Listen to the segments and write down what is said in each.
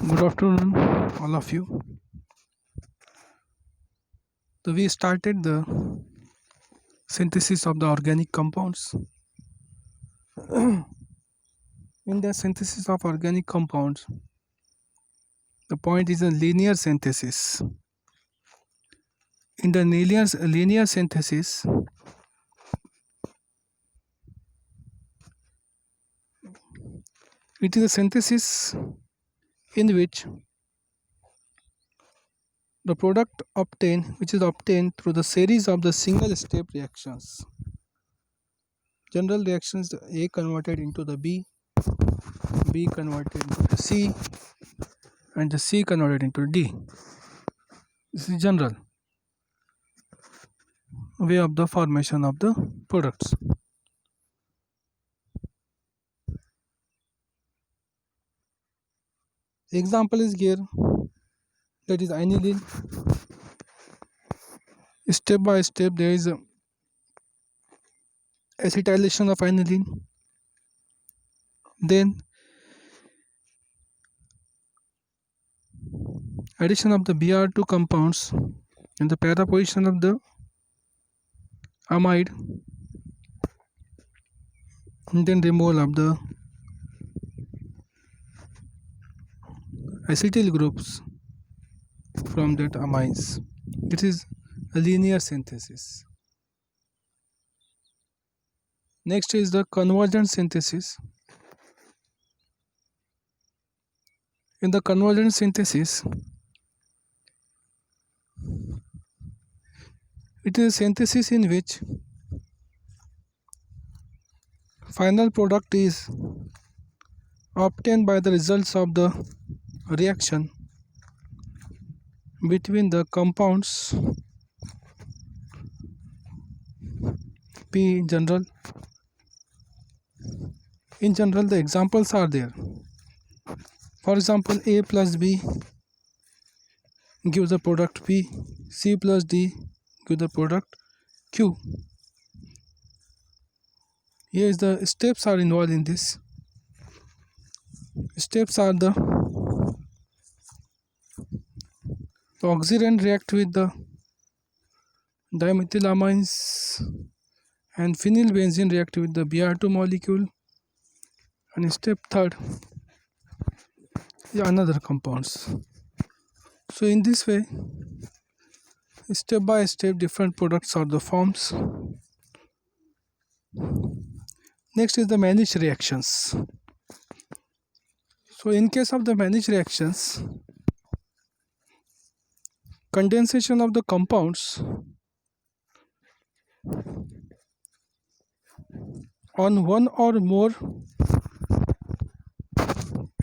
Good afternoon, all of you. So we started the synthesis of the organic compounds. In the synthesis of organic compounds, the point is a linear synthesis. In the linear synthesis, it is a synthesis in which the product which is obtained through the series of the single step reactions. General reactions: A converted into the B converted into the C, and the C converted into D. This is general way of the formation of the products. Example is here, that is aniline. Step by step there is a acetylation of aniline, then addition of the Br2 compounds in the para position of the amide, and then removal of the acetyl groups from that amines. It is a linear synthesis. Next is the convergent synthesis. In the convergent synthesis, it is a synthesis in which final product is obtained by the results of the reaction between the compounds P in general. In general, the examples are there. For example, A plus B gives the product P, C plus D gives the product Q. Here is the steps are involved in this. Steps are the oxidant react with the dimethylamines, and phenylbenzene react with the Br2 molecule, and step third is another compounds. So in this way, step by step different products are the forms. Next is the managed reactions. So in case of the managed reactions, condensation of the compounds on one or more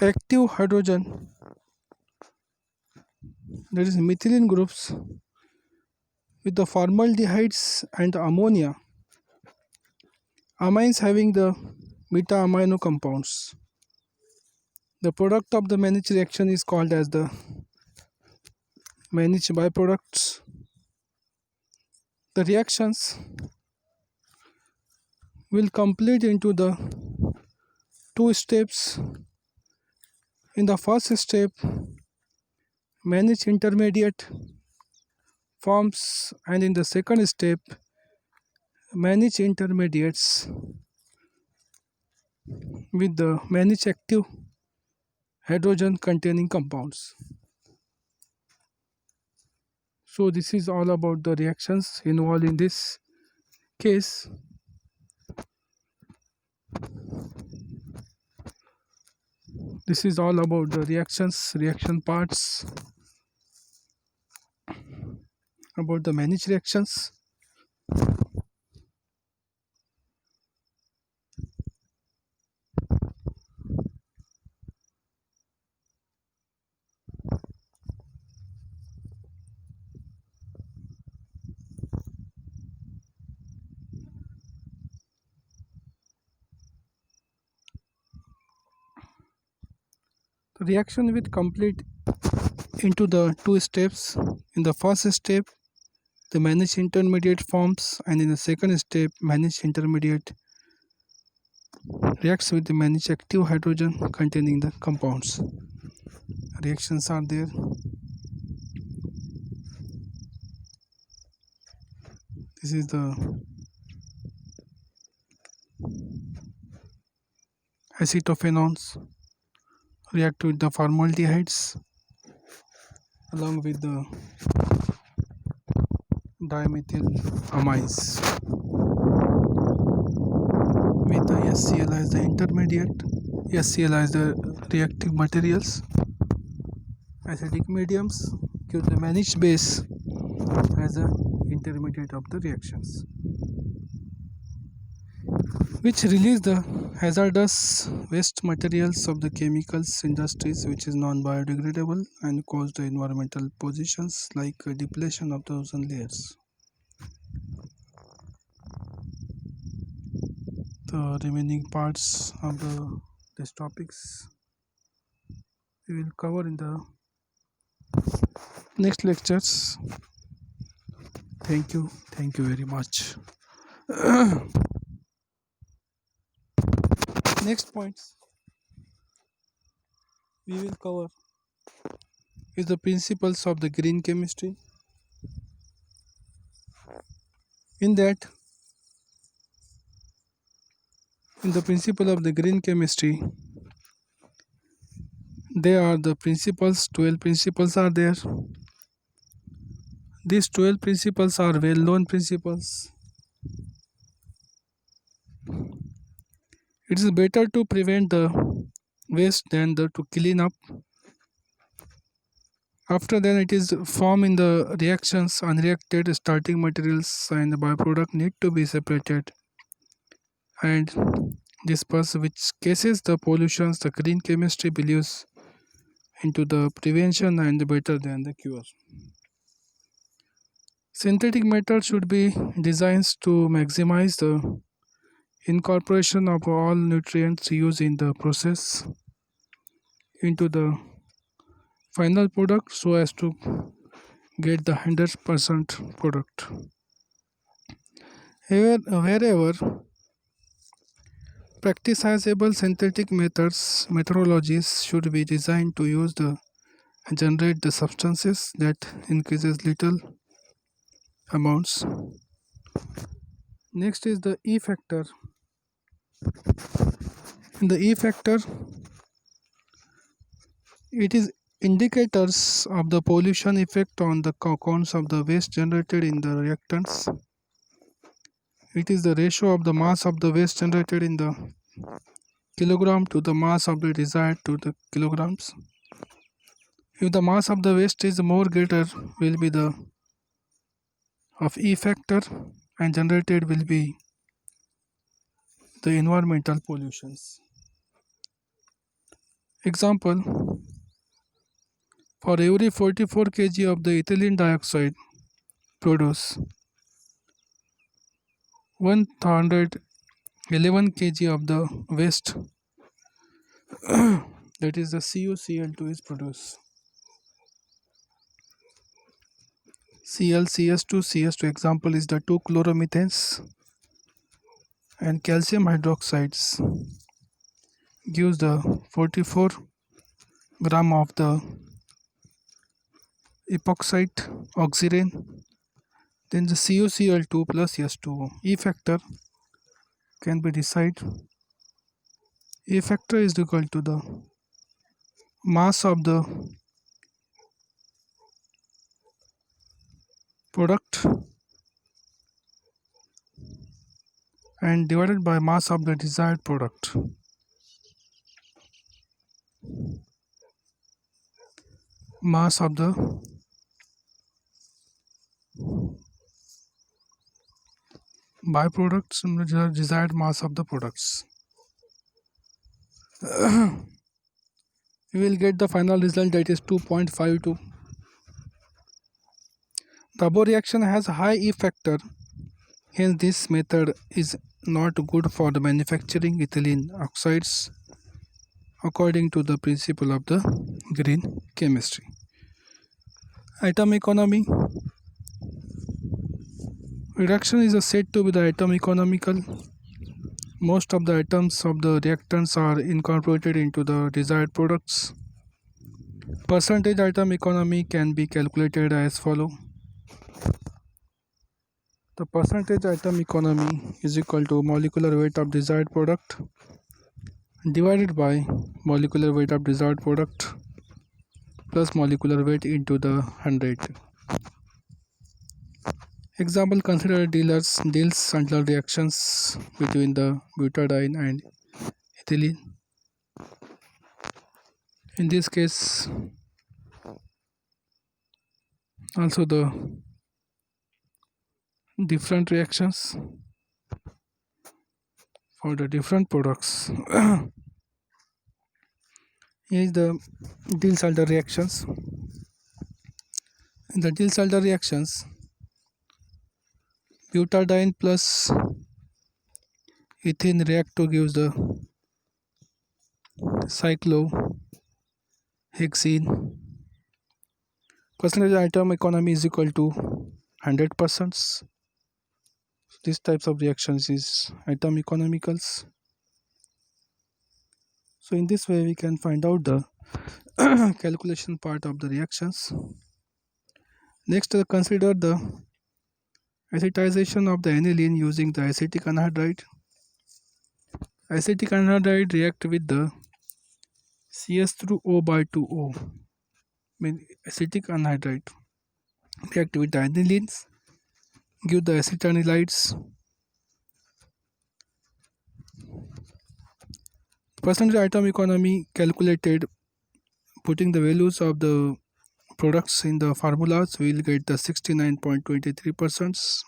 active hydrogen, that is methylene groups, with the formaldehydes and ammonia, amines having the beta amino compounds. The product of the managed reaction is called as the managed byproducts. The reactions will complete into the two steps. In the first step, managed intermediate forms, and in the second step, managed intermediates with the managed active hydrogen containing compounds. So this is all about the reactions involved in this case. This is all about the reactions, reaction parts, about the managed reactions. The reaction will complete into the two steps. In the first step, the managed intermediate forms, and in the second step, managed intermediate reacts with the managed active hydrogen containing the compounds. reactions are there. This is the acetophenons react with the formaldehydes along with the dimethylamines with the HCl as the intermediate, HCl as the reactive materials. Acidic mediums give the managed base as an intermediate of the reactions, which release the hazardous waste materials of the chemicals industries, which is non-biodegradable and cause the environmental positions like depletion of the ozone layers. The remaining parts of these topics we will cover in the next lectures. Thank you very much. Next points we will cover is the principles of the green chemistry. In that, in the principle of the green chemistry, there are the principles, 12 principles are there. These 12 principles are well known principles. It is better to prevent the waste than to clean up. After that, it is formed in the reactions, unreacted starting materials and the byproduct need to be separated and dispersed, which cases the pollutions. The green chemistry believes into the prevention and better than the cure. Synthetic matter should be designed to maximize the incorporation of all nutrients used in the process into the final product so as to get the 100% product. Wherever practicable synthetic methodologies should be designed to use the generate the substances that increases little amounts. Next is the E factor. In the E factor, it is indicators of the pollution effect on the counts of the waste generated in the reactants. It is the ratio of the mass of the waste generated in the kilogram to the mass of the desired to the kilograms. If the mass of the waste is more greater, will be the of E factor and generated will be the environmental pollutions. Example, for every 44 kg of the ethylene dioxide produce 111 kg of the waste that is the CuCl2 is produced. ClCS2 example is the 2 chloromethanes and calcium hydroxides gives the 44 gram of the epoxide oxirane, then the CuCl2 plus S2O. E factor can be decided. E factor is equal to the mass of the product and divided by mass of the desired product. Mass of the byproducts and the desired mass of the products. We will get the final result, that is 2.52. The above reaction has high E factor, hence this method is not good for the manufacturing ethylene oxides according to the principle of the green chemistry. Atom economy. Reduction is said to be the atom economical. Most of the atoms of the reactants are incorporated into the desired products. Percentage atom economy can be calculated as follow. The percentage atom economy is equal to molecular weight of desired product divided by molecular weight of desired product plus molecular weight into the 100. Example, consider Diels Sandler reactions between the butadiene and ethylene. In this case, also the different reactions for the different products. Here is the Diels-Sandler reactions. In the Diels-Sandler reactions, butadiene plus ethene react to give the cyclohexene. Percentage atom economy is equal to 100%. These types of reactions is atom economicals. So in this way we can find out the calculation part of the reactions. Next, consider the acetization of the aniline using the acetic anhydride. Acetic anhydride react with the CS through O by 2O. Acetic anhydride react with the anilines, give the acetanides. Percentage atom economy calculated putting the values of the products in the formulas, we will get the 69.23%. It's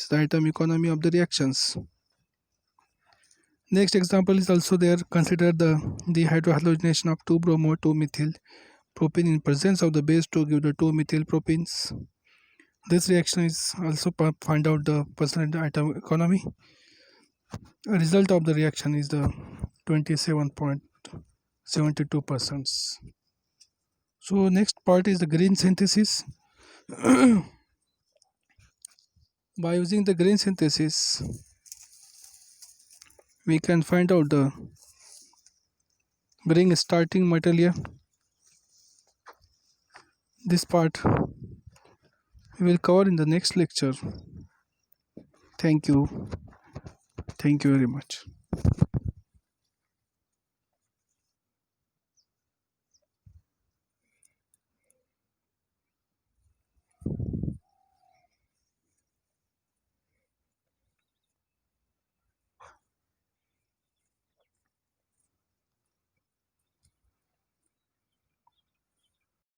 the atom economy of the reactions. Next example is also there. Consider the dehydrohalogenation of 2-bromo-2-methyl propene in presence of the base to give the 2-methyl propenes. This reaction is also find out the percentage atom economy. The result of the reaction is the 27.72%. So next part is the green synthesis. By using the green synthesis, we can find out the green starting material. This part we will cover in the next lecture. Thank you very much.